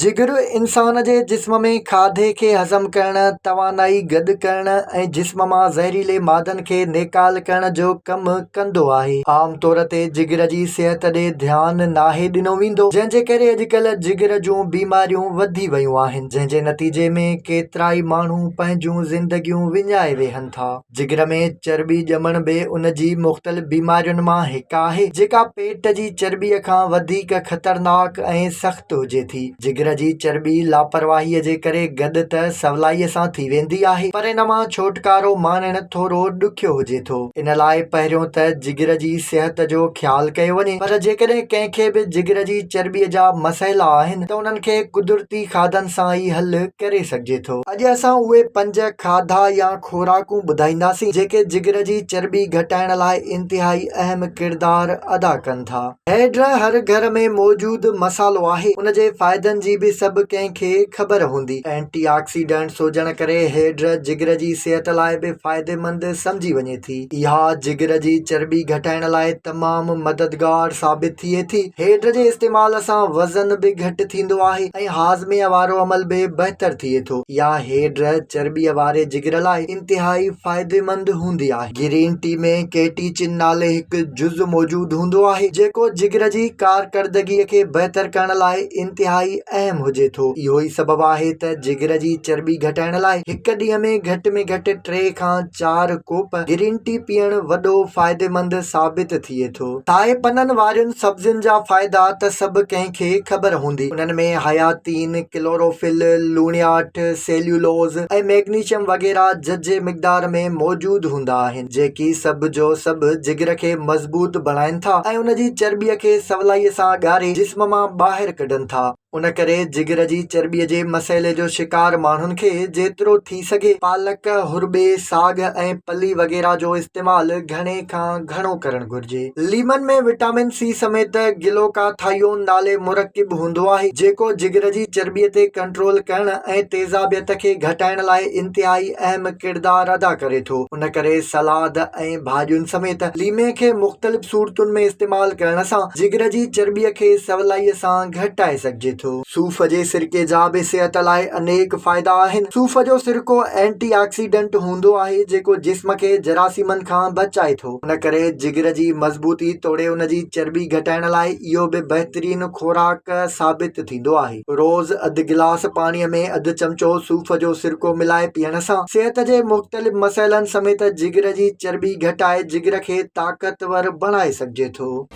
जिगर इंसान जे जिस्म में खाधे खे हज़म करण, तवानाई गॾु करण ऐं जिस्म मां ज़हरीले मादनि खे नेकाल करण जो कमु कंदो आहे। आम तौर ते जिगर जी सिहत ॾे ध्यानु नाहे ॾिनो वेंदो, जंहिंजे करे अॼुकल्ह जिगर जूं बीमारियूं वधी वयूं आहिनि, जंहिंजे नतीजे में केतिराई माण्हू पंहिंजूं ज़िंदगियूं विञाए वेहनि था। जिगर में चर्बी ॼमण बि उन जी मुख़्तलिफ़ बीमारियुनि मां हिकु आहे, जेका पेट जी चर्बीअ खां वधीक ख़तरनाक ऐं सख़्तु हुजे थी। जिगर जी चर्बी लापरवाहीअ जे करे गॾु त सवलाईअ सां थी वेंदी आहे, पर इन मां छुटकारो माणणु थोरो ॾुखियो हुजे थो। इन लाइ पहिरियों त जिगर जी सिहत जो ख़्यालु कयो वञे, पर जेकॾहिं कंहिंखे बि जिगर जी चर्बीअ जा मसइला आहिनि त उन्हनि खे कुदरती खाधनि सां ई हल करे सघिजे थो। अॼु असां उहे 5 खाधा या खोराकूं ॿुधाईंदासीं जेके जिगर जी चर्बी घटाइण लाइ इंतिहाई अहम किरदार अदा कनि था। हैड हर घर में मौजूदु मसालो आहे, उन जे फ़ाइदनि जी बि सभु कंहिंखे ख़बर हूंदी। एंटीऑक्सीडेंट्स हुजण करे हैड जिगर जी सिहत लाइ बि फ़ाइदेमंद सम्झी वञे थी। इहा जिगर जी चर्बी घटाइण लाइ तमामु मददगार साबित थिए थी। हैड जे इस्तेमाल सां वज़न बि घटि थींदो आहे ऐं हाज़मे वारो अमल बि बहितर थिए थो। इहा हैड चर्बीअ वारे जिगर लाइ इंतिहाई फ़ाइदेमंद हूंदी आहे। ग्रीन टी में केटीचिन नाले हिकु जुज़ मौजूदु हूंदो आहे, जेको जिगर जी कारकर्दगीअ खे बहितर करण लाइ इंतिहाई अहम हुजे थो। इहो ई सबबु आहे त जिगर जी चर्बी घटाइण लाइ हिकु ॾींहं में घटि 3 खां 4 कोप ग्रीन टी पीअण वॾो फ़ाइदेमंद साबित थिए थो। साए पननि वारियुनि सब्जियुनि जा फ़ाइदा त सभु कंहिंखे ख़बर हूंदी। उन्हनि में हयातीन, क्लोरोफिल, लूणियाट, सेल्यूलोज़ ऐं मैग्नीशियम वग़ैरह जजे मिक़दार में मौजूदु हूंदा आहिनि, जेकी सभु जो सभु जिगर खे मज़बूत बणाइनि था ऐं उन जी चर्बीअ खे सवलाईअ सां ॻारे जिस्म मां ॿाहिरि कढनि था। उन करे जिगर जी चर्बीअ जे मसइले जो शिकार माण्हुनि खे जेतिरो थी सघे पालक, हुरबे, साग ऐं पली वग़ैरह जो इस्तेमालु घणे खां घणो करणु घुर्जे। लीमन में विटामिन सी समेत गिलोकाथायोन नाले मुरकिब हूंदो आहे, जेको जिगर जी चर्बीअ ते कंट्रोल करण ऐं तेज़ाबियत खे घटाइण लाइ इंतिहाई अहम किरदार अदा करे थो। उन करे सलाद ऐं भाॼियुनि समेत लीमे खे मुख़्तलिफ़ सूरतुनि में इस्तेमालु करण सां जिगर जी चर्बीअ खे सवलाईअ सां घटाए सघिजे थो। सूफ़ जे सिरके जा बि सिहत लाइ अनेक फ़ाइदा आहिनि। सूफ़ जो सिरको एंटीऑक्सीडेंट हूंदो आहे, जेको जिस्म खे जरासीमनि खां बचाए थो। उन करे जिगर जी मज़बूती तोड़े उन जी चर्बी घटाइण लाइ इहो बि बहितरीनु खोराक साबित थींदो आहे। रोज़ अधु गिलास पाणीअ में अधु चमचो सूफ़ जो सिरको मिलाए पीअण सां सिहत जे मुख़्तलिफ़ मसइलनि समेत जिगर जी चर्बी घटाए जिगर खे ताक़तवर बणाए सघिजे थो।